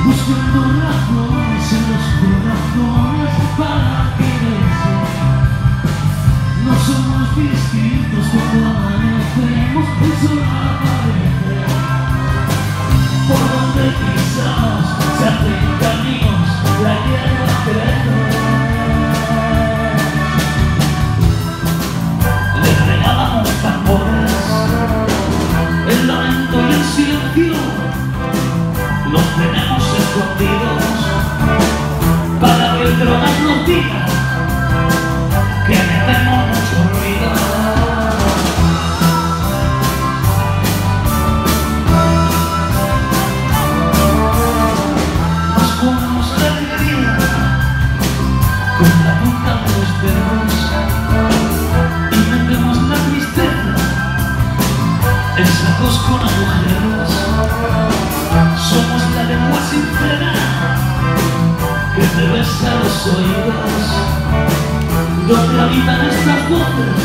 buscando razones en los corazones para quererse. No somos distintos cuando amanecemos, el sol aparece. Por donde pisamos se hacen caminos, la hierba crece. Le regalamos tambores, el lamento y el silencio. Los tenemos escondidos para que el drogas nos diga que metemos mucho ruido. Nos ponemos la alegría con la punta de los dedos y metemos la tristeza en sacos con agujeros. Somos la lengua sincera que te besa los oídos, donde habitan estas voces